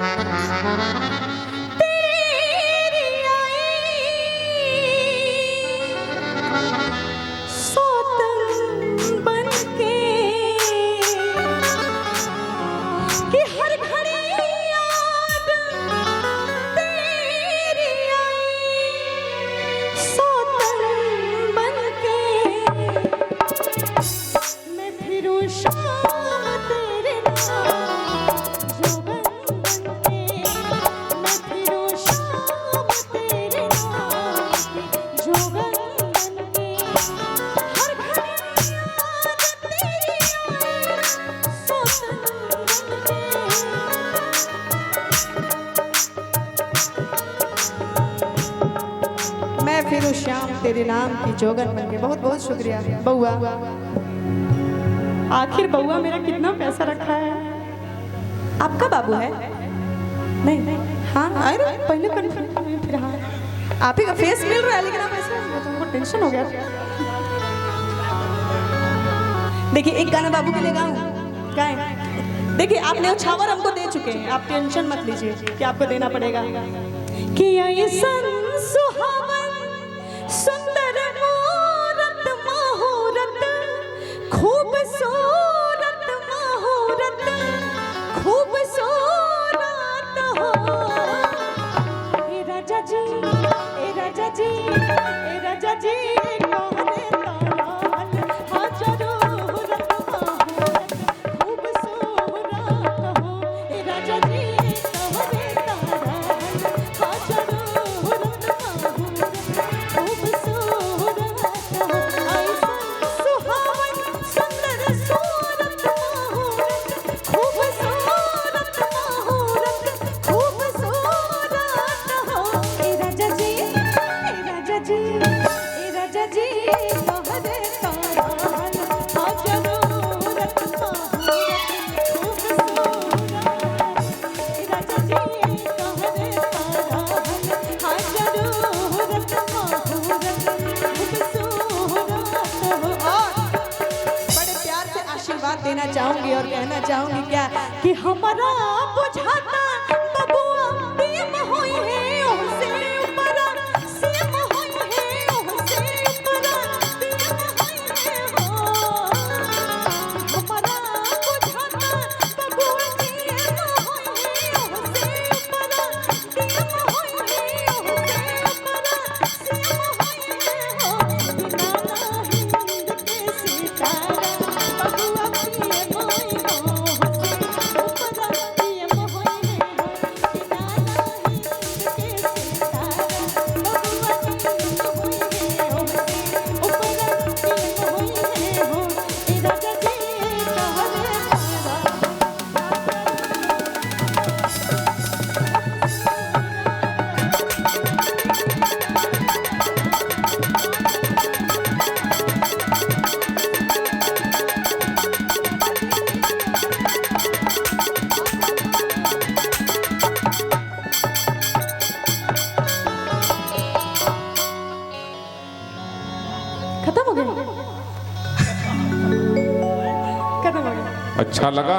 तेरी आई सौतन बनके कि हर घड़ी याद तेरी आई सौतन बनके मैं फिरूं शाम तेरे नाम जोगन बनके मैं फिरूं शाम तेरे नाम जोगन बनके हर घड़ी याद तेरी आई सौतन बनके मैं फिरूं शाम तेरे नाम की जोगन बनके। बहुत बहुत शुक्रिया बउआ। आखिर बउआ मेरा कितना पैसा रखा है? आपका बाबू है? नहीं हाँ अरे पहले कन्फर्म फिर हाँ आप ही का फेस मिल रहा है लेकिन आप ऐसे तुमको टेंशन हो गया। देखिए एक गाना बाबू के लिए गाऊं गाएं। देखिए आपने उछावर हमको दे चुके हैं, आप टेंशन मत लीजिए कि आपको देना पड़ेगा। कि ऐसन सुहावन सुंदर मूरत मुहूर्त खूबसूरत मुहूर्त खूबसूरत हो। ए राजा जी ए राजा जी ए राजा जी कहने तारान हाँ जरूरत मुहूर्त खूबसूरत हो। ए राजा जी कहने तारान हाँ जरूरत मुहूर्त खूबसूरत हो। ऐसा सुहावन सुंदर सूरत मुहूर्त खूबसूरत मुहूर्त खूबसूरत हो। ए राजा जी ए राजा जी ए राजा जी कहरे तारान हाँ जरूरत मुहूर्त खूबसूरत। ए राजा जी कहरे तारान हाँ जरूरत मुहूर्त खूबसूरत हो। और बड़े प्यार से आशीर्वाद देना चाहूंगी और कहना चाहूंगी क्या कि हमारा बुझाता बबुआ प्रेम होई है ओसे ऊपर सेम होई है ओसे ऊपर प्रेम होई है हो। हमारा बुझाता बबुआ प्रेम होई है ओसे ऊपर प्रेम होई है ओसे ऊपर सेम होई है हो। बिना हिंद के सितारा बबुआ प्रेम होई हो ओसे ऊपर प्रेम होई है हो। बिना हिंद के सितारा बबुआ प्रेम होई है ओसे ऊपर प्रेम होई है हो। ए राजा जी कहरे खत्म हो गया खत्म हो गया। अच्छा लगा।